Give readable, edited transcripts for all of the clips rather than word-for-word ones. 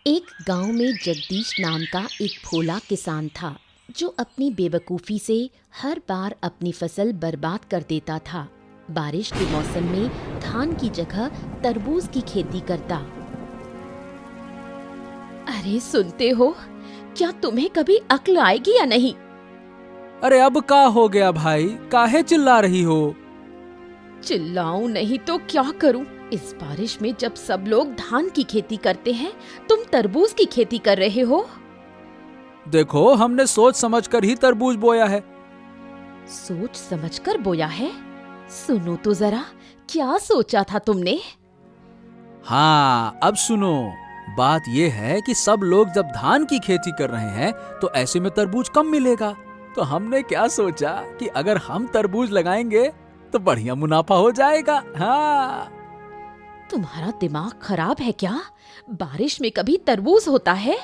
एक गांव में जगदीश नाम का एक भोला किसान था जो अपनी बेवकूफ़ी से हर बार अपनी फसल बर्बाद कर देता था। बारिश के मौसम में धान की जगह तरबूज की खेती करता। अरे सुनते हो, क्या तुम्हें कभी अक्ल आएगी या नहीं? अरे अब का हो गया भाई, काहे चिल्ला रही हो? चिल्लाऊं नहीं तो क्या करूं? इस बारिश में जब सब लोग धान की खेती करते हैं, तुम तरबूज की खेती कर रहे हो। देखो, हमने सोच समझकर ही तरबूज बोया है। सोच समझकर बोया है? सुनो तो जरा, क्या सोचा था तुमने? हाँ, अब सुनो। बात ये है कि सब लोग जब धान की खेती कर रहे हैं तो ऐसे में तरबूज कम मिलेगा। तो हमने क्या सोचा कि अगर हम तरबूज लगाएंगे तो बढ़िया मुनाफा हो जाएगा। हाँ। तुम्हारा दिमाग खराब है क्या? बारिश में कभी तरबूज होता है?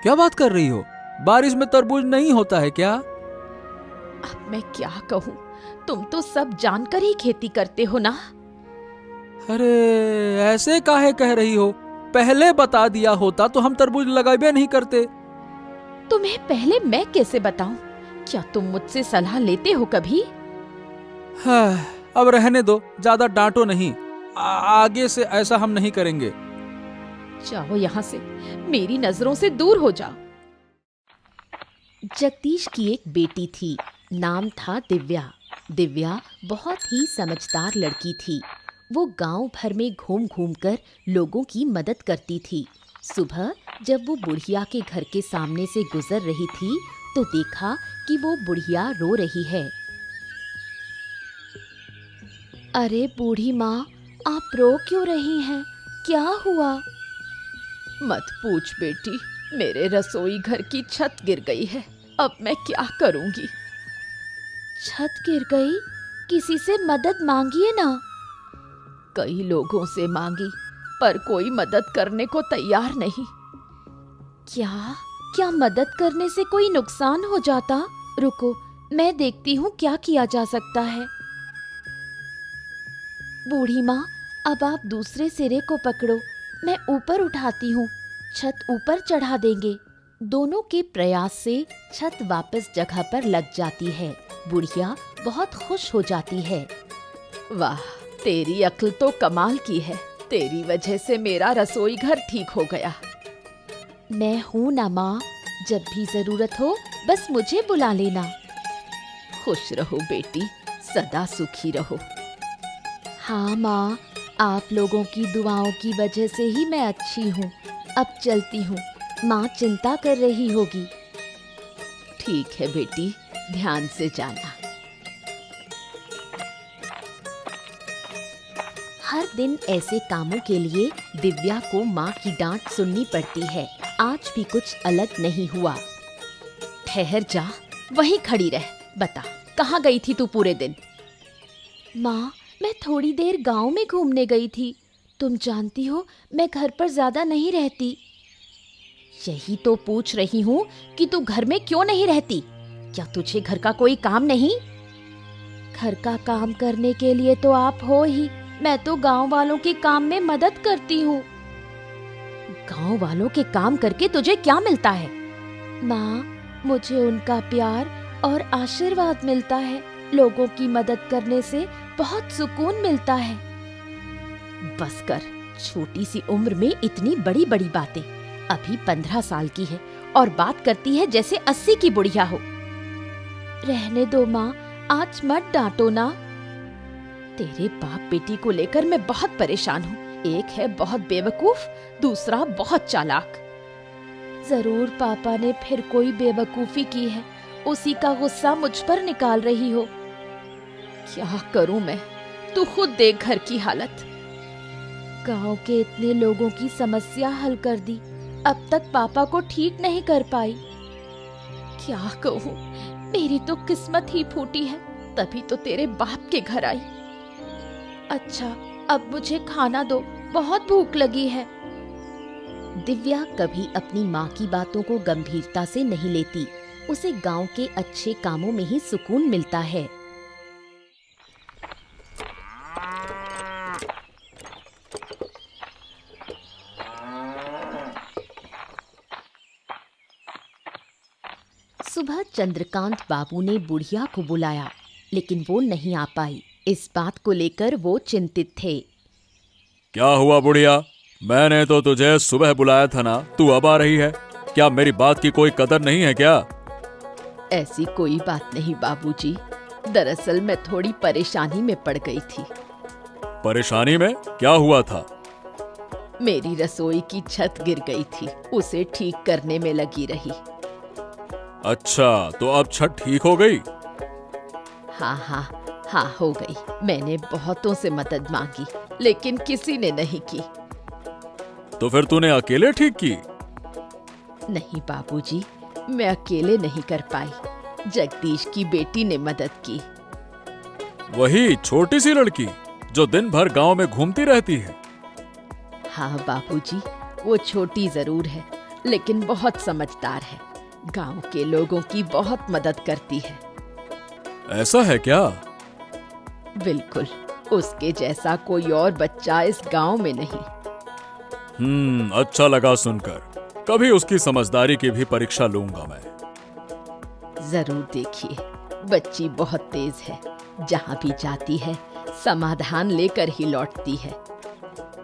क्या बात कर रही हो? बारिश में तरबूज नहीं होता है क्या? अब मैं क्या कहूँ, तुम तो सब जानकर ही खेती करते हो ना। अरे ऐसे काहे कह रही हो? पहले बता दिया होता तो हम तरबूज लगाए नहीं करते। तुम्हें पहले मैं कैसे बताऊं? क्या तुम मुझसे सलाह लेते हो कभी? हाँ, अब रहने दो, ज्यादा डांटो नहीं। आगे से ऐसा हम नहीं करेंगे। जाओ यहाँ से, मेरी नजरों से दूर हो जाओ। जगदीश की एक बेटी थी, नाम था दिव्या। दिव्या बहुत ही समझदार लड़की थी। वो गांव भर में घूम घूम कर लोगों की मदद करती थी। सुबह जब वो बुढ़िया के घर के सामने से गुजर रही थी तो देखा कि वो बुढ़िया रो रही है। अरे बूढ़ी माँ, आप रो क्यों रही हैं? क्या हुआ? मत पूछ बेटी, मेरे रसोई घर की छत गिर गई है। अब मैं क्या करूंगी? छत गिर गई? किसी से मदद मांगिए ना। कई लोगों से मांगी, पर कोई मदद करने को तैयार नहीं। क्या क्या मदद करने से कोई नुकसान हो जाता? रुको, मैं देखती हूँ क्या किया जा सकता है। बूढ़ी माँ, अब आप दूसरे सिरे को पकड़ो, मैं ऊपर उठाती हूँ। छत ऊपर चढ़ा देंगे। दोनों के प्रयास से छत वापस जगह पर लग जाती है। बुढ़िया बहुत खुश हो जाती है। वाह, तेरी अक्ल तो कमाल की है। तेरी वजह से मेरा रसोई घर ठीक हो गया। मैं हूँ ना माँ, जब भी जरूरत हो बस मुझे बुला लेना। खुश रहो बेटी, सदा सुखी रहो। हाँ माँ, आप लोगों की दुआओं की वजह से ही मैं अच्छी हूँ। अब चलती हूँ, माँ चिंता कर रही होगी। ठीक है बेटी, ध्यान से जाना। हर दिन ऐसे कामों के लिए दिव्या को माँ की डांट सुननी पड़ती है। आज भी कुछ अलग नहीं हुआ। ठहर जा, वहीं खड़ी रह। बता, कहाँ गई थी तू पूरे दिन? माँ, मैं थोड़ी देर गांव में घूमने गई थी। तुम जानती हो, मैं घर पर ज्यादा नहीं रहती। यही तो पूछ रही हूँ कि तू घर में क्यों नहीं रहती? क्या तुझे घर का कोई काम नहीं? घर का काम करने के लिए तो आप हो ही। मैं तो गांव वालों के काम में मदद करती हूँ। गांव वालों के काम करके तुझे क्या मिलता है? माँ, मुझे उनका प्यार और आशीर्वाद मिलता है। लोगों की मदद करने से बहुत सुकून मिलता है। बस कर, छोटी सी उम्र में इतनी बड़ी बड़ी बातें। अभी 15 साल की है और बात करती है जैसे 80 की बुढ़िया हो। रहने दो माँ, आज मत डांटो ना। तेरे बाप बेटी को लेकर मैं बहुत परेशान हूँ। एक है बहुत बेवकूफ, दूसरा बहुत चालाक। जरूर पापा ने फिर कोई बेवकूफी की है, उसी का गुस्सा मुझ पर निकाल रही हो। क्या करूं मैं? तू खुद देख घर की हालत। गांव के इतने लोगों की समस्या हल कर दी, अब तक पापा को ठीक नहीं कर पाई। क्या कहूं, मेरी तो किस्मत ही फूटी है, तभी तो तेरे बाप के घर आई। अच्छा, अब मुझे खाना दो, बहुत भूख लगी है। दिव्या कभी अपनी माँ की बातों को गंभीरता से नहीं लेती। उसे गांव के अच्छे कामों में ही सुकून मिलता है। सुबह चंद्रकांत बाबू ने बुढ़िया को बुलाया, लेकिन वो नहीं आ पाई। इस बात को लेकर वो चिंतित थे। क्या हुआ बुढ़िया? मैंने तो तुझे सुबह बुलाया था ना, तू अब आ रही है? क्या मेरी बात की कोई कदर नहीं है क्या? ऐसी कोई बात नहीं बाबूजी, दरअसल मैं थोड़ी परेशानी में पड़ गई थी। परेशानी में? क्या हुआ था? मेरी रसोई की छत गिर गई थी, उसे ठीक करने में लगी रही। अच्छा, तो अब छत ठीक हो गई? हाँ हो गई। मैंने बहुतों से मदद मांगी, लेकिन किसी ने नहीं की। तो फिर तूने अकेले ठीक की? नहीं बाबूजी, मैं अकेले नहीं कर पाई। जगदीश की बेटी ने मदद की। वही छोटी सी लड़की जो दिन भर गांव में घूमती रहती है? हाँ बाबूजी, वो छोटी जरूर है, लेकिन बहुत समझदार है। गांव के लोगों की बहुत मदद करती है। ऐसा है क्या? बिल्कुल, उसके जैसा कोई और बच्चा इस गांव में नहीं। अच्छा लगा सुनकर। कभी उसकी समझदारी की भी परीक्षा लूंगा मैं। जरूर देखिए, बच्ची बहुत तेज है। जहाँ भी जाती है समाधान लेकर ही लौटती है।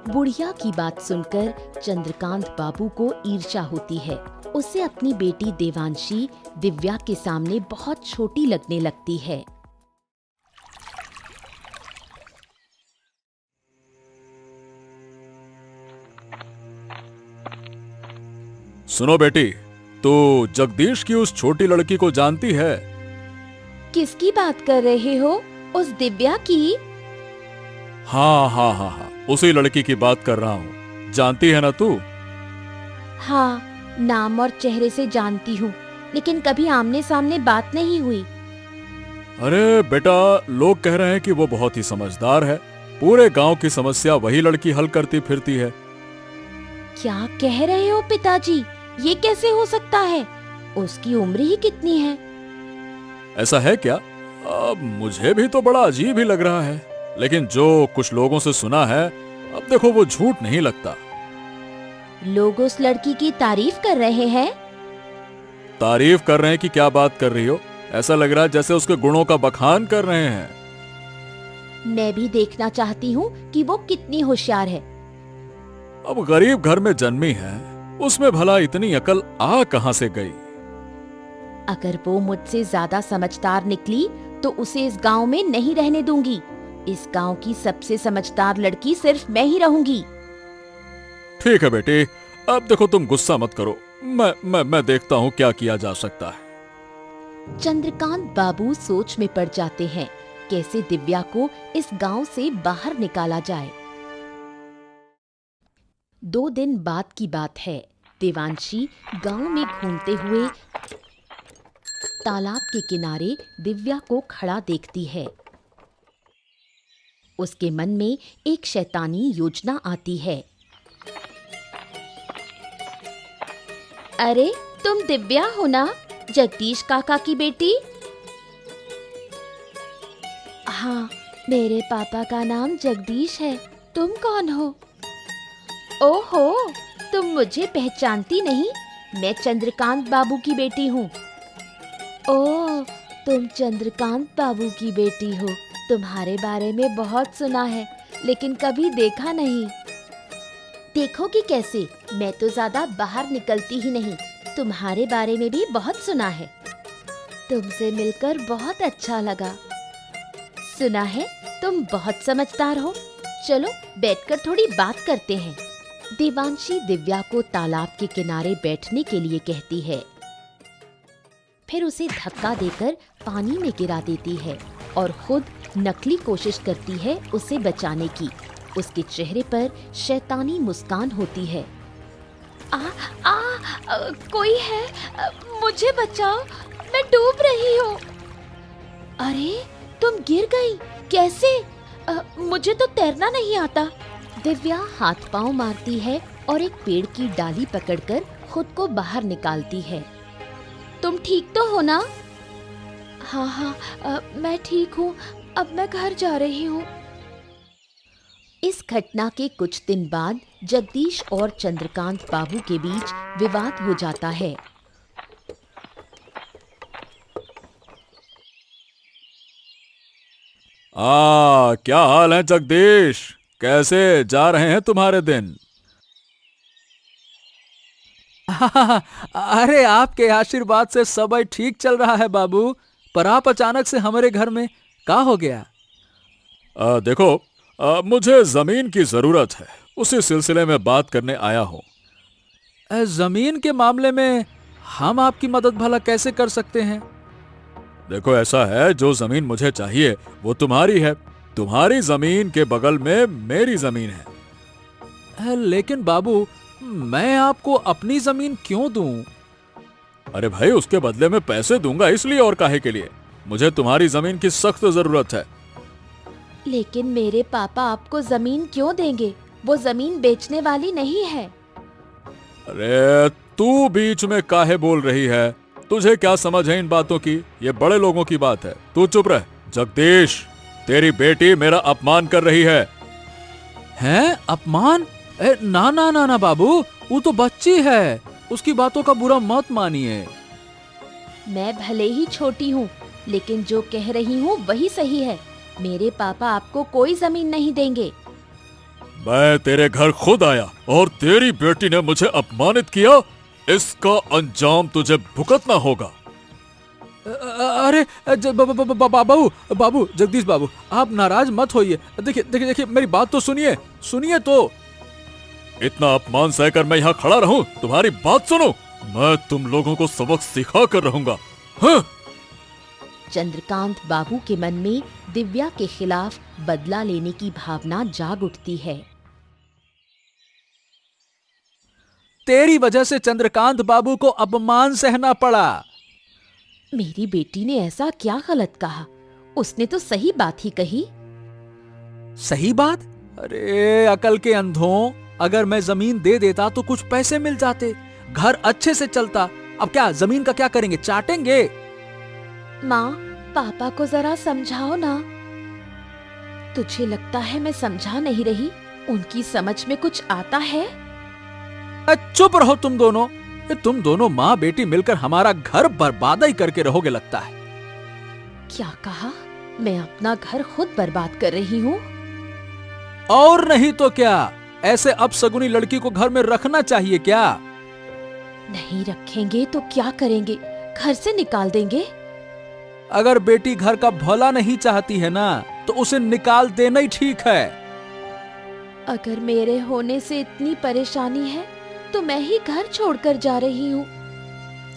बुढ़िया की बात सुनकर चंद्रकांत बाबू को ईर्ष्या होती है। उसे अपनी बेटी देवांशी दिव्या के सामने बहुत छोटी लगने लगती है। सुनो बेटी, तू जगदीश की उस छोटी लड़की को जानती है? किसकी बात कर रहे हो? उस दिव्या की? हाँ, उसी लड़की की बात कर रहा हूँ। जानती है ना तू? हाँ, नाम और चेहरे से जानती हूँ, लेकिन कभी आमने सामने बात नहीं हुई। अरे बेटा, लोग कह रहे हैं कि वो बहुत ही समझदार है। पूरे गांव की समस्या वही लड़की हल करती फिरती है। क्या कह रहे हो पिताजी? ये कैसे हो सकता है? उसकी उम्र ही कितनी है? ऐसा है क्या? अब मुझे भी तो बड़ा अजीब ही लग रहा है, लेकिन जो कुछ लोगों से सुना है, अब देखो वो झूठ नहीं लगता। लोग उस लड़की की तारीफ कर रहे हैं। तारीफ कर रहे हैं कि क्या बात कर रही हो? ऐसा लग रहा है जैसे उसके गुणों का बखान कर रहे हैं। मैं भी देखना चाहती हूँ कि वो कितनी होशियार है। अब गरीब घर में जन्मी है, उसमें भला इतनी अकल आ कहां से गई? अगर वो मुझसे ज्यादा समझदार निकली तो उसे इस गांव में नहीं रहने दूंगी। इस गांव की सबसे समझदार लड़की सिर्फ मैं ही रहूंगी। ठीक है बेटी, अब देखो तुम गुस्सा मत करो। मैं देखता हूँ क्या किया जा सकता है। चंद्रकांत बाबू सोच में पड़ जाते हैं, कैसे दिव्या को इस गांव से बाहर निकाला जाए। 2 दिन बाद की बात है। देवांशी गांव में घूमते हुए तालाब के किनारे दिव्या को खड़ा देखती है। उसके मन में एक शैतानी योजना आती है। अरे, तुम दिव्या हो ना, जगदीश काका की बेटी? हाँ, मेरे पापा का नाम जगदीश है। तुम कौन हो? ओहो, तुम मुझे पहचानती नहीं? मैं चंद्रकांत बाबू की बेटी हूँ। ओह, तुम चंद्रकांत बाबू की बेटी हो। तुम्हारे बारे में बहुत सुना है, लेकिन कभी देखा नहीं। देखोगी कैसे? मैं तो ज्यादा बाहर निकलती ही नहीं। तुम्हारे बारे में भी बहुत सुना है। तुमसे मिलकर बहुत अच्छा लगा। सुना है तुम बहुत समझदार हो। चलो बैठकर थोड़ी बात करते हैं। देवांशी दिव्या को तालाब के किनारे बैठने के लिए कहती है, फिर उसे धक्का देकर पानी में गिरा देती है और खुद नकली कोशिश करती है उसे बचाने की। उसके चेहरे पर शैतानी मुस्कान होती है। कोई है? मुझे बचाओ, मैं डूब रही हूँ। अरे, तुम गिर गई? कैसे? मुझे तो तैरना नहीं आता। दिव्या हाथ पांव मारती है और एक पेड़ की डाली पकड़कर खुद को बाहर निकालती है। तुम ठीक तो हो ना? हाँ, मैं ठीक हूँ। अब मैं घर जा रही हूँ। इस घटना के कुछ दिन बाद जगदीश और चंद्रकांत बाबू के बीच विवाद हो जाता है। क्या हाल है जगदीश? कैसे जा रहे हैं तुम्हारे दिन? अरे आपके आशीर्वाद से सब ठीक चल रहा है बाबू। पर आप अचानक से हमारे घर में क्या हो गया? देखो, मुझे जमीन की जरूरत है, उसी सिलसिले में बात करने आया हूँ। जमीन के मामले में हम आपकी मदद भला कैसे कर सकते हैं? देखो, ऐसा है, जो जमीन मुझे चाहिए वो तुम्हारी है। तुम्हारी जमीन के बगल में मेरी जमीन है। लेकिन बाबू, मैं आपको अपनी जमीन क्यों दूं? अरे भाई, उसके बदले में पैसे दूंगा, इसलिए और काहे के लिए। मुझे तुम्हारी जमीन की सख्त जरूरत है। लेकिन मेरे पापा आपको जमीन क्यों देंगे? वो जमीन बेचने वाली नहीं है। अरे तू बीच में काहे बोल रही है? तुझे क्या समझ है इन बातों की? ये बड़े लोगों की बात है। तू चुप रह। जगदीश, तेरी बेटी मेरा अपमान कर रही है। हैं? अपमान? ना ना ना ना बाबू, वो तो बच्ची है, उसकी बातों का बुरा मत मानिए। मैं भले ही छोटी हूँ, लेकिन जो कह रही हूँ वही सही है। मेरे पापा आपको कोई जमीन नहीं देंगे। मैं तेरे घर खुद आया और तेरी बेटी ने मुझे अपमानित किया। इसका अंजाम तुझे भुगतना होगा। अरे बाबू जगदीश बाबू, आप नाराज मत होइए। देखिए देखिए देखिए, मेरी बात तो सुनिए, सुनिए तो। इतना अपमान सहकर मैं यहाँ खड़ा रहूं? तुम्हारी बात सुनो, मैं तुम लोगों को सबक सिखा कर रहूंगा। हाँ? चंद्रकांत बाबू के मन में दिव्या के खिलाफ बदला लेने की भावना जाग उठती है। तेरी वजह से चंद्रकांत बाबू को अपमान सहना पड़ा। मेरी बेटी ने ऐसा क्या गलत कहा? उसने तो सही बात ही कही। सही बात? अरे अकल के अंधों, अगर मैं जमीन दे देता तो कुछ पैसे मिल जाते, घर अच्छे से चलता। अब क्या जमीन का क्या करेंगे? चाटेंगे? माँ, पापा को जरा समझाओ ना। तुझे लगता है मैं समझा नहीं रही? उनकी समझ में कुछ आता है? चुप रहो तुम दोनों। तुम दोनों माँ बेटी मिलकर हमारा घर बर्बाद ही करके रहोगे लगता है। क्या कहा? मैं अपना घर खुद बर्बाद कर रही हूँ? और नहीं तो क्या, ऐसे अपशगुनी लड़की को घर में रखना चाहिए क्या? नहीं रखेंगे तो क्या करेंगे? घर से निकाल देंगे? अगर बेटी घर का भला नहीं चाहती है ना, तो उसे निकाल देना ही ठीक है। अगर मेरे होने से इतनी परेशानी है तो मैं ही घर छोड़कर जा रही हूँ।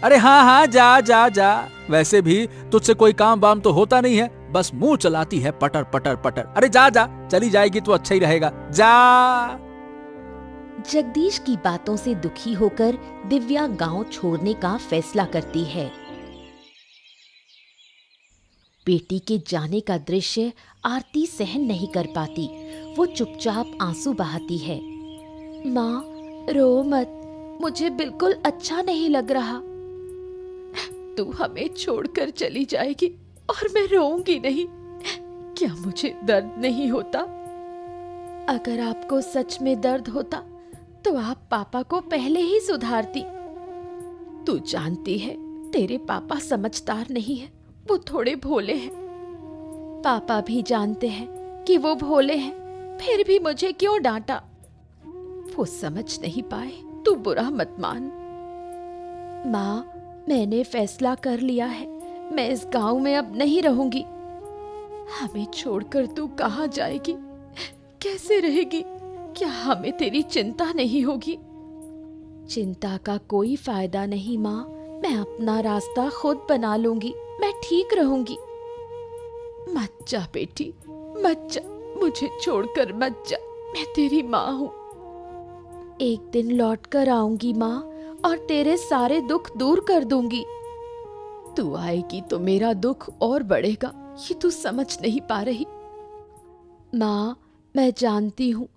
अरे हाँ हाँ, जा जा जा। वैसे भी तुझसे कोई काम वाम तो होता नहीं है, बस मुंह चलाती है पटर पटर पटर। अरे जा जा, चली जाएगी तो अच्छा ही रहेगा, जा। जगदीश की बातों से दुखी होकर दिव्या गांव छोड़ने का फैसला करती है। बेटी के जाने का दृश्य आरती सहन नहीं कर पाती। वो चुपचाप आंसू बहाती है। माँ, रो मत, मुझे बिल्कुल अच्छा नहीं लग रहा। तू हमें छोड़कर चली जाएगी और मैं रोऊंगी नहीं। क्या मुझे दर्द नहीं होता? अगर आपको सच में दर्द होता तो आप पापा को पहले ही सुधारती। तू जानती है, तेरे पापा समझदार नहीं है, वो थोड़े भोले हैं। पापा भी जानते हैं कि वो भोले हैं, फिर भी मुझे क्यों डांटा? वो समझ नहीं पाए, तू बुरा मत मान। माँ, मैंने फैसला कर लिया है, मैं इस गांव में अब नहीं रहूंगी। हमें छोड़कर तू कहाँ जाएगी? कैसे रहेगी? क्या हमें तेरी चिंता नहीं होगी? चिंता का कोई फायदा नहीं माँ, मैं अपना रास्ता खुद बना लूंगी, मैं ठीक रहूंगी। मत जा बेटी, मत जा, मुझे छोड़कर मत जा, मैं तेरी माँ हूँ। एक दिन लौट कर आऊंगी माँ, और तेरे सारे दुख दूर कर दूंगी। तू आएगी तो मेरा दुख और बढ़ेगा, ये तू समझ नहीं पा रही। माँ, मैं जानती हूँ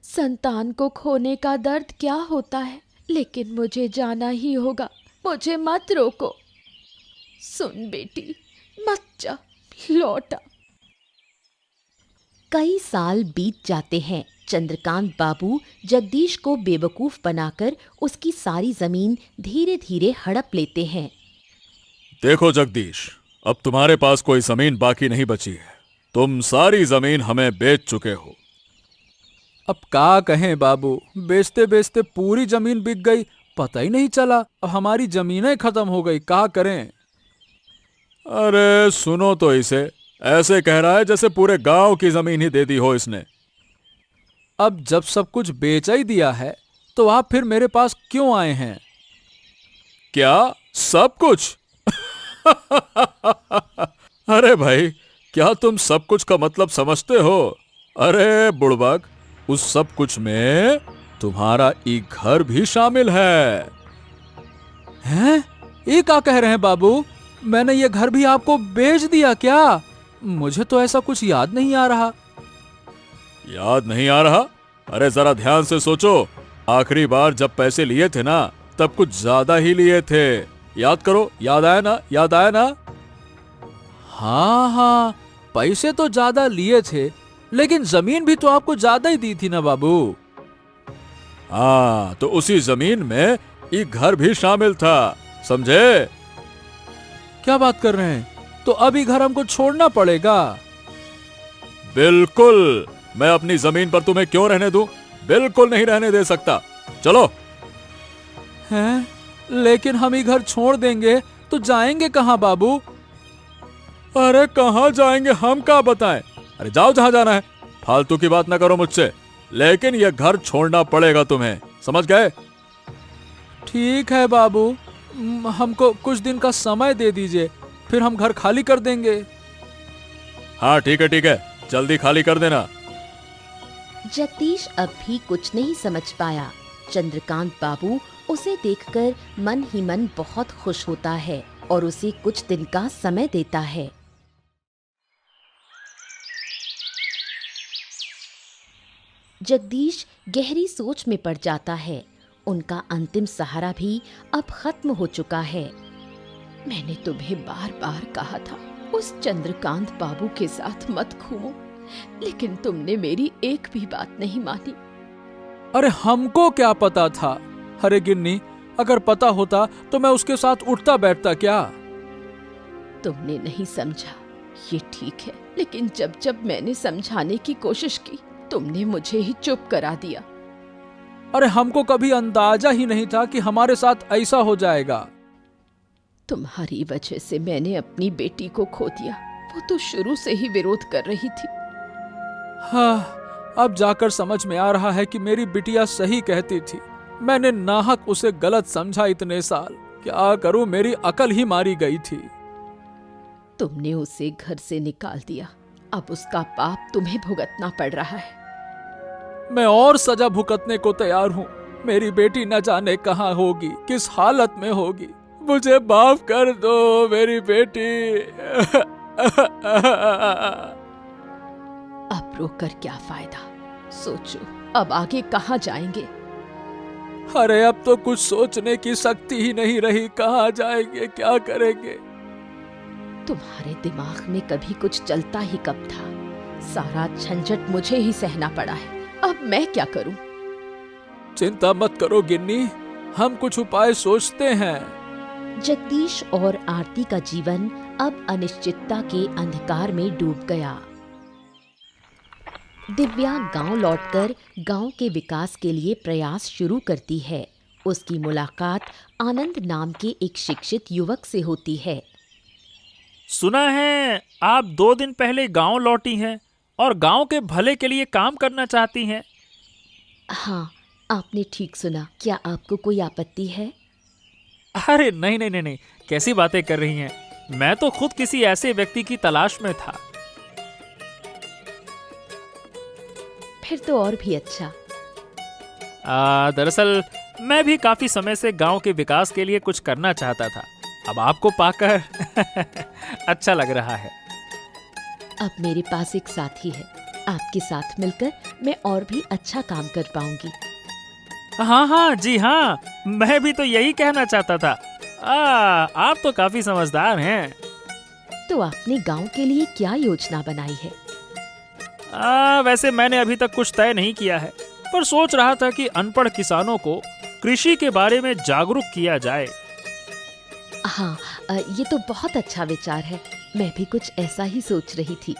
संतान को खोने का दर्द क्या होता है, लेकिन मुझे जाना ही होगा, मुझे मत रोको। सुन बेटी, मत जा, लौट आ। कई साल बीत जाते हैं। चंद्रकांत बाबू जगदीश को बेवकूफ बनाकर उसकी सारी जमीन धीरे धीरे हड़प लेते हैं। देखो जगदीश, अब तुम्हारे पास कोई जमीन बाकी नहीं बची है। तुम सारी जमीन हमें बेच चुके हो। अब क्या कहें बाबू, बेचते बेचते पूरी जमीन बिक गई, पता ही नहीं चला। अब हमारी जमीनें खत्म हो गई, क्या करें। अरे सुनो तो इसे, ऐसे कह रहा है जैसे पूरे गांव की जमीन ही दे दी हो इसने। अब जब सब कुछ बेच ही दिया है तो आप फिर मेरे पास क्यों आए हैं? क्या सब कुछ? अरे भाई, क्या तुम सब कुछ का मतलब समझते हो? अरे बुड़बक, उस सब कुछ में तुम्हारा एक घर भी शामिल है। हैं? ये क्या कह रहे हैं बाबू? मैंने ये घर भी आपको बेच दिया क्या? मुझे तो ऐसा कुछ याद नहीं आ रहा। याद नहीं आ रहा? अरे जरा ध्यान से सोचो, आखिरी बार जब पैसे लिए थे ना, तब कुछ ज्यादा ही लिए थे। याद करो, याद आया ना? याद आया ना? हाँ हाँ, पैसे तो ज्यादा लिए थे, लेकिन जमीन भी तो आपको ज्यादा ही दी थी ना बाबू। हाँ, तो उसी जमीन में एक घर भी शामिल था, समझे? क्या बात कर रहे हैं? तो अभी घर हमको छोड़ना पड़ेगा? बिल्कुल, मैं अपनी जमीन पर तुम्हें क्यों रहने दूं? बिल्कुल नहीं रहने दे सकता। चलो। हैं? लेकिन हम ही घर छोड़ देंगे तो जाएंगे कहाँ बाबू? अरे कहाँ जाएंगे, हम क्या बताएं? अरे जाओ जहां जाना है, फालतू की बात ना करो मुझसे। लेकिन यह घर छोड़ना पड़ेगा तुम्हें, समझ गए? ठीक है बाबू, हमको कुछ दिन का समय दे दीजिए, फिर हम घर खाली कर देंगे। हाँ ठीक है, जल्दी खाली कर देना। जगदीश अब भी कुछ नहीं समझ पाया। चंद्रकांत बाबू उसे देखकर मन ही मन बहुत खुश होता है और उसे कुछ दिन का समय देता है। जगदीश गहरी सोच में पड़ जाता है। उनका अंतिम सहारा भी अब खत्म हो चुका है। मैंने तुम्हें बार बार कहा था उस चंद्रकांत बाबू के साथ मत घूमो, लेकिन तुमने मेरी एक भी बात नहीं मानी। अरे हमको क्या पता था? अरे गिन्नी, अगर पता होता तो मैं उसके साथ उठता बैठता क्या? तुमने नहीं समझा, ये ठीक है, लेकिन जब जब मैंने समझाने की कोशिश की, तुमने मुझे ही चुप करा दिया। अरे हमको कभी अंदाजा ही नहीं था कि हमारे साथ ऐसा हो जाएगा। तुम्हारी वजह से मैंने अपनी बेटी को खो दिया। वो तो शुरू से ही विरोध कर रही थी। हाँ, अब जाकर समझ में आ रहा है कि मेरी बिटिया सही कहती थी। मैंने नाहक उसे गलत समझा इतने साल। क्या करूं, मेरी अकल ही मारी गई थी। तुमने उसे घर से निकाल दिया, अब उसका पाप तुम्हें भुगतना पड़ रहा है। मैं और सजा भुगतने को तैयार हूँ। मेरी बेटी न जाने कहाँ होगी, किस हालत में होगी। मुझे माफ कर दो मेरी बेटी। अब रोकर क्या फायदा? सोचो अब आगे कहाँ जाएंगे? अरे अब तो कुछ सोचने की शक्ति ही नहीं रही, कहाँ जाएंगे, क्या करेंगे? तुम्हारे दिमाग में कभी कुछ चलता ही कब था? सारा झंझट मुझे ही सहना पड़ा है। अब मैं क्या करूं? चिंता मत करो गिन्नी, हम कुछ उपाय सोचते हैं। जगदीश और आरती का जीवन अब अनिश्चितता के अंधकार में डूब गया। दिव्या गांव लौटकर गांव के विकास के लिए प्रयास शुरू करती है। उसकी मुलाकात आनंद नाम के एक शिक्षित युवक से होती है। सुना है आप 2 दिन पहले गांव लौटी हैं और गांव के भले के लिए काम करना चाहती हैं। हाँ, आपने ठीक सुना। क्या आपको कोई आपत्ति है? अरे नहीं, कैसी बातें कर रही हैं। मैं तो खुद किसी ऐसे व्यक्ति की तलाश में था। फिर तो और भी अच्छा। दरअसल मैं भी काफी समय से गांव के विकास के लिए कुछ करना चाहता था। अब आपको पाकर अच्छा लग रहा है। अब मेरे पास एक साथी है। आपके साथ मिलकर मैं और भी अच्छा काम कर पाऊंगी। हाँ, जी हाँ, मैं भी तो यही कहना चाहता था। आप तो काफी समझदार हैं। तो आपने गांव के लिए क्या योजना बनाई है? वैसे मैंने अभी तक कुछ तय नहीं किया है, पर सोच रहा था कि अनपढ़ किसानों को कृषि के बारे में जागरूक किया जाए। हाँ, ये तो बहुत अच्छा विचार है। मैं भी कुछ ऐसा ही सोच रही थी।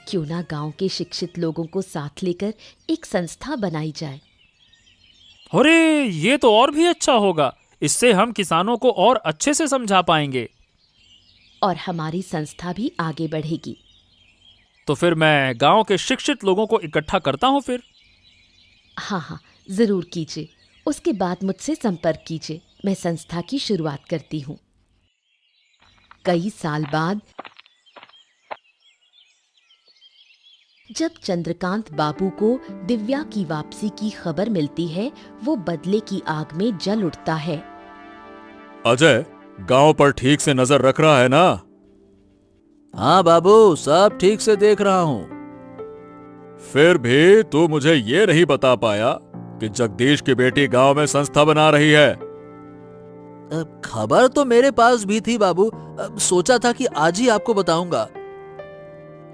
क्यों ना गांव के शिक्षित लोगों को साथ लेकर एक संस्था बनाई जाए। अरे ये तो और भी अच्छा होगा। इससे हम किसानों को और अच्छे से समझा पाएंगे। और हमारी संस्था भी आगे बढ़ेगी। तो फिर मैं गांव के शिक्षित लोगों को इकट्ठा करता हूं फिर। हाँ हाँ, जरूर कीजिए। उसके बाद मुझसे संपर्क कीजिए। मैं संस्था की शुरुआत करती हूँ। कई साल बाद जब चंद्रकांत बाबू को दिव्या की वापसी की खबर मिलती है, वो बदले की आग में जल उठता है। अजय, गांव पर ठीक से नजर रख रहा है ना? हाँ बाबू, सब ठीक से देख रहा हूँ। फिर भी तू मुझे ये नहीं बता पाया कि जगदीश की बेटी गांव में संस्था बना रही है। खबर तो मेरे पास भी थी बाबू, सोचा था कि आज ही आपको बताऊंगा।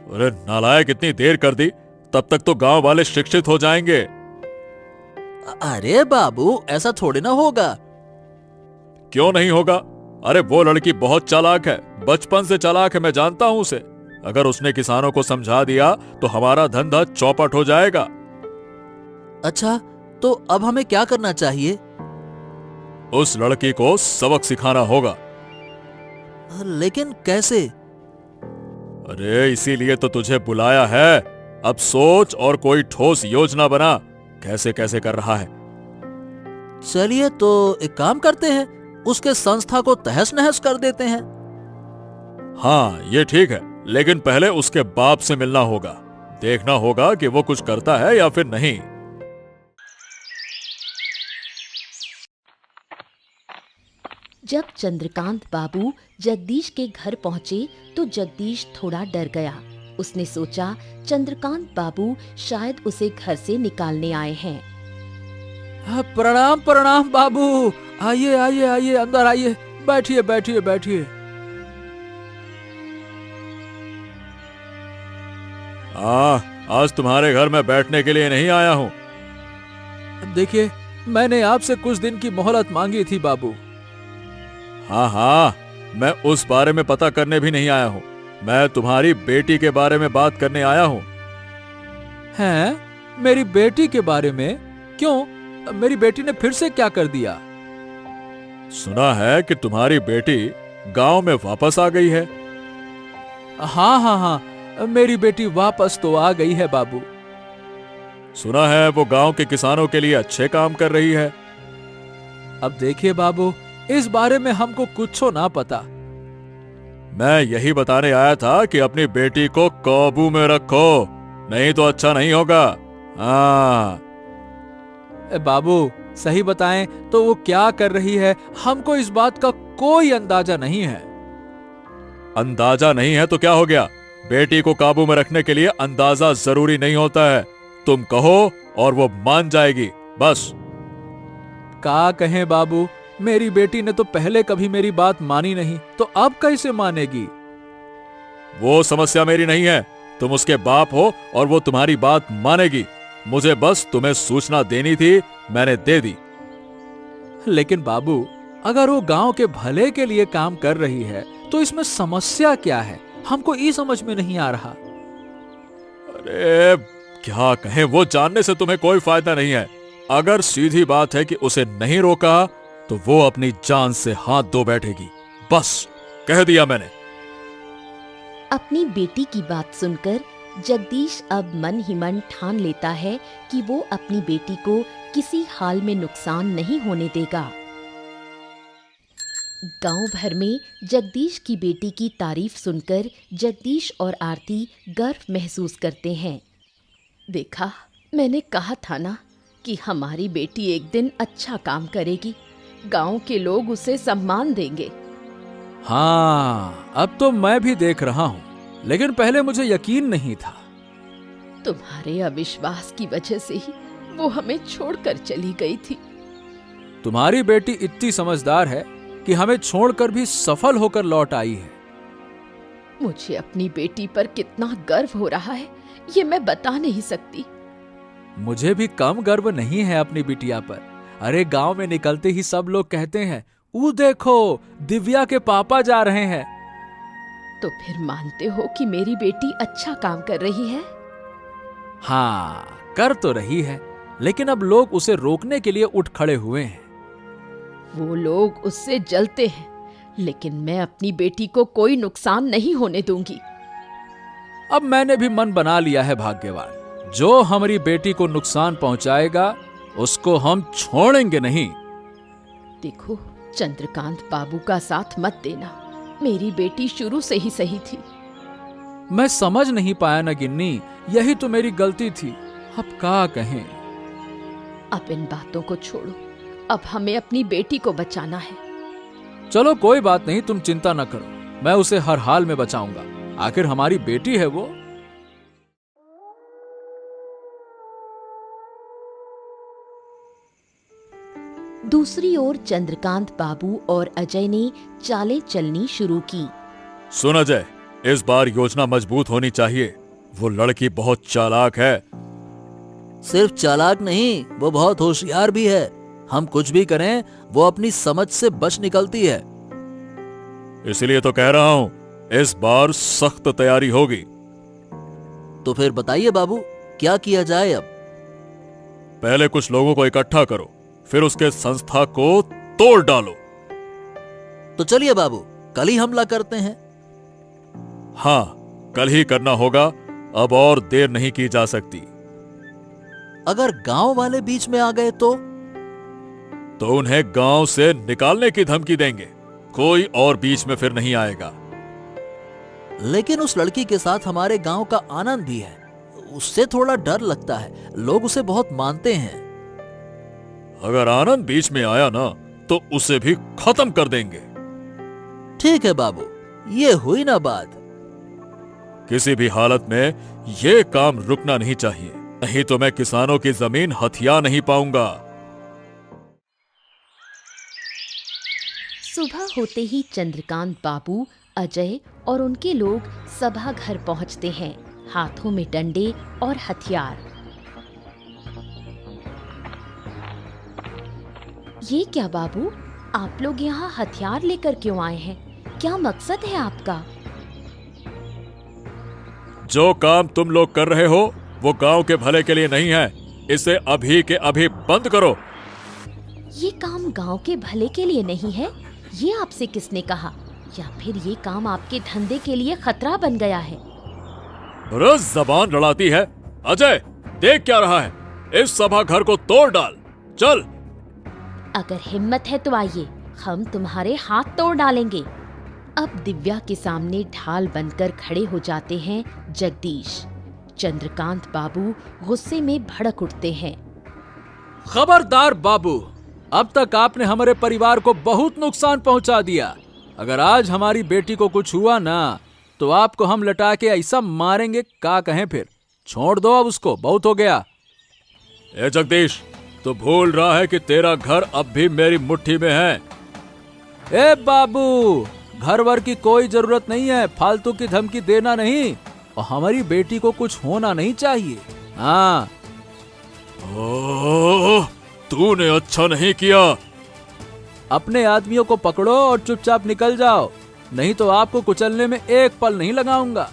अरे नालायक, इतनी देर कर दी, तब तक तो गांव वाले शिक्षित हो जाएंगे। अरे बाबू, ऐसा थोड़े ना होगा। क्यों नहीं होगा? अरे वो लड़की बहुत चालाक है, बचपन से चालाक है, मैं जानता हूं उसे। अगर उसने किसानों को समझा दिया तो हमारा धंधा चौपट हो जाएगा। अच्छा, तो अब हमें क्या करना चाहिए? उस लड़की को सबक सिखाना होगा। लेकिन कैसे? अरे इसीलिए तो तुझे बुलाया है। अब सोच और कोई ठोस योजना बना, कैसे कैसे कर रहा है। चलिए तो एक काम करते हैं, उसके संस्था को तहस नहस कर देते हैं। हाँ ये ठीक है, लेकिन पहले उसके बाप से मिलना होगा। देखना होगा कि वो कुछ करता है या फिर नहीं। जब चंद्रकांत बाबू जगदीश के घर पहुंचे तो जगदीश थोड़ा डर गया। उसने सोचा चंद्रकांत बाबू शायद उसे घर से निकालने आए हैं। प्रणाम प्रणाम बाबू, आइए आइए आइए, अंदर आइए, बैठिए बैठिए बैठिए। आज तुम्हारे घर में बैठने के लिए नहीं आया हूं। देखिए, मैंने आपसे कुछ दिन की मोहलत मांगी थी बाबू। हाँ हाँ, मैं उस बारे में पता करने भी नहीं आया हूँ। मैं तुम्हारी बेटी के बारे में बात करने आया हूँ। हैं? मेरी बेटी के बारे में? क्यों? मेरी बेटी ने फिर से क्या कर दिया? सुना है कि तुम्हारी बेटी गांव में वापस आ गई है। हाँ हाँ हाँ, मेरी बेटी वापस तो आ गई है बाबू। सुना है वो गांव के किसानों के लिए अच्छे काम कर रही है। अब देखिए बाबू, इस बारे में हमको कुछो ना पता। मैं यही बताने आया था कि अपनी बेटी को काबू में रखो, नहीं तो अच्छा नहीं होगा। हाँ बाबू, सही बताएं तो वो क्या कर रही है, हमको इस बात का कोई अंदाजा नहीं है। अंदाजा नहीं है तो क्या हो गया? बेटी को काबू में रखने के लिए अंदाजा जरूरी नहीं होता है। तुम कहो और वो मान जाएगी, बस। क्या कहें बाबू, मेरी बेटी ने तो पहले कभी मेरी बात मानी नहीं, तो अब कैसे मानेगी? वो समस्या मेरी नहीं है। तुम उसके बाप हो और वो तुम्हारी बात मानेगी। मुझे बस तुम्हें सूचना देनी थी, मैंने दे दी। लेकिन बाबू, अगर वो गांव के भले के लिए काम कर रही है तो इसमें समस्या क्या है? हमको ये समझ में नहीं आ रहा। अरे क्या कहें, वो जानने से तुम्हें कोई फायदा नहीं है। अगर सीधी बात है कि उसे नहीं रोका तो वो अपनी जान से हाथ धो बैठेगी। बस कह दिया मैंने। अपनी बेटी की बात सुनकर जगदीश अब मन ही मन ठान लेता है कि वो अपनी बेटी को किसी हाल में नुकसान नहीं होने देगा। गांव भर में जगदीश की बेटी की तारीफ सुनकर जगदीश और आरती गर्व महसूस करते हैं। देखा, मैंने कहा था ना कि हमारी बेटी एक दिन अच्छा काम करेगी। गांव के लोग उसे सम्मान देंगे। हाँ, अब तो मैं भी देख रहा हूँ, लेकिन पहले मुझे यकीन नहीं था। तुम्हारे अविश्वास की वजह से ही वो हमें छोड़कर चली गई थी। तुम्हारी बेटी इतनी समझदार है कि हमें छोड़कर भी सफल होकर लौट आई है। मुझे अपनी बेटी पर कितना गर्व हो रहा है, ये मैं बता नहीं सकती। मुझे भी कम गर्व नहीं है अपनी बिटिया पर। अरे गांव में निकलते ही सब लोग कहते हैं, वो देखो दिव्या के पापा जा रहे हैं। तो फिर मानते हो कि मेरी बेटी अच्छा काम कर रही है? हाँ, कर तो रही है, लेकिन अब लोग उसे रोकने के लिए उठ खड़े हुए हैं। वो लोग उससे जलते हैं, लेकिन मैं अपनी बेटी को कोई नुकसान नहीं होने दूंगी। अब मैंने भी मन बना लिया है भाग्यवान, जो हमारी बेटी को नुकसान पहुंचाएगा उसको हम छोड़ेंगे नहीं। देखो, चंद्रकांत बाबू का साथ मत देना। मेरी बेटी शुरू से ही सही थी। मैं समझ नहीं पाया ना गिन्नी, यही तो मेरी गलती थी। अब क्या कहें। अब इन बातों को छोड़ो, अब हमें अपनी बेटी को बचाना है। चलो कोई बात नहीं, तुम चिंता न करो, मैं उसे हर हाल में बचाऊंगा। आखिर हमारी बेटी है वो। दूसरी ओर चंद्रकांत बाबू और अजय ने चालें चलनी शुरू की। सुन अजय, इस बार योजना मजबूत होनी चाहिए। वो लड़की बहुत चालाक है। सिर्फ चालाक नहीं, वो बहुत होशियार भी है। हम कुछ भी करें, वो अपनी समझ से बच निकलती है। इसलिए तो कह रहा हूं, इस बार सख्त तैयारी होगी। तो फिर बताइए बाबू, क्या किया जाए अब? पहले कुछ लोगों को इकट्ठा करो, फिर उसके संस्था को तोड़ डालो। तो चलिए बाबू, कल ही हमला करते हैं। हाँ, कल ही करना होगा, अब और देर नहीं की जा सकती। अगर गांव वाले बीच में आ गए तो उन्हें गांव से निकालने की धमकी देंगे। कोई और बीच में फिर नहीं आएगा। लेकिन उस लड़की के साथ हमारे गांव का आनंद भी है, उससे थोड़ा डर लगता है। लोग उसे बहुत मानते हैं। अगर आनंद बीच में आया ना, तो उसे भी खत्म कर देंगे। ठीक है बाबू, ये हुई ना बात। किसी भी हालत में ये काम रुकना नहीं चाहिए, नहीं तो मैं किसानों की जमीन हथिया नहीं पाऊंगा। सुबह होते ही चंद्रकांत बाबू, अजय और उनके लोग सभा घर पहुंचते हैं, हाथों में डंडे और हथियार। ये क्या बाबू, आप लोग यहाँ हथियार लेकर क्यों आए हैं? क्या मकसद है आपका? जो काम तुम लोग कर रहे हो वो गांव के भले के लिए नहीं है। इसे अभी के अभी बंद करो। ये काम गांव के भले के लिए नहीं है, ये आपसे किसने कहा? या फिर ये काम आपके धंधे के लिए खतरा बन गया है? रोज जबान लड़ाती है। अजय, देख क्या रहा है? इस सभा घर को तोड़ डाल। चल। अगर हिम्मत है तो आइए, हम तुम्हारे हाथ तोड़ डालेंगे। अब दिव्या के सामने ढाल बनकर खड़े हो जाते हैं जगदीश। चंद्रकांत बाबू गुस्से में भड़क उठते हैं। खबरदार बाबू, अब तक आपने हमारे परिवार को बहुत नुकसान पहुंचा दिया। अगर आज हमारी बेटी को कुछ हुआ ना, तो आपको हम लटा के ऐसा मारेंगे, क्या कहें फिर। छोड़ दो अब उसको, बहुत हो गया। ए जगदीश, तो भूल रहा है कि तेरा घर अब भी मेरी मुट्ठी में है। ए बाबू, घर वर की कोई जरूरत नहीं है, फालतू की धमकी देना नहीं। और हमारी बेटी को कुछ होना नहीं चाहिए। हाँ। ओह, तूने अच्छा नहीं किया। अपने आदमियों को पकड़ो और चुपचाप निकल जाओ, नहीं तो आपको कुचलने में एक पल नहीं लगाऊंगा।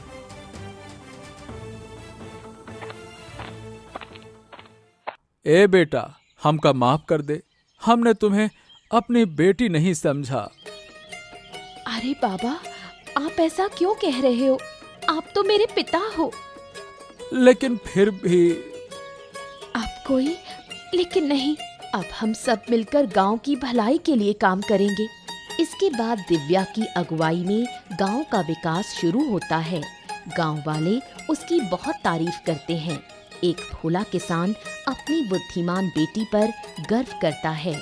ए बेटा, हमका माफ कर दे, हमने तुम्हें अपनी बेटी नहीं समझा। अरे बाबा, आप ऐसा क्यों कह रहे हो? आप तो मेरे पिता हो। लेकिन फिर भी। आप कोई लेकिन नहीं, अब हम सब मिलकर गांव की भलाई के लिए काम करेंगे। इसके बाद दिव्या की अगुवाई में गांव का विकास शुरू होता है। गांव वाले उसकी बहुत तारीफ करते हैं। एक भोला किसान अपनी बुद्धिमान बेटी पर गर्व करता है।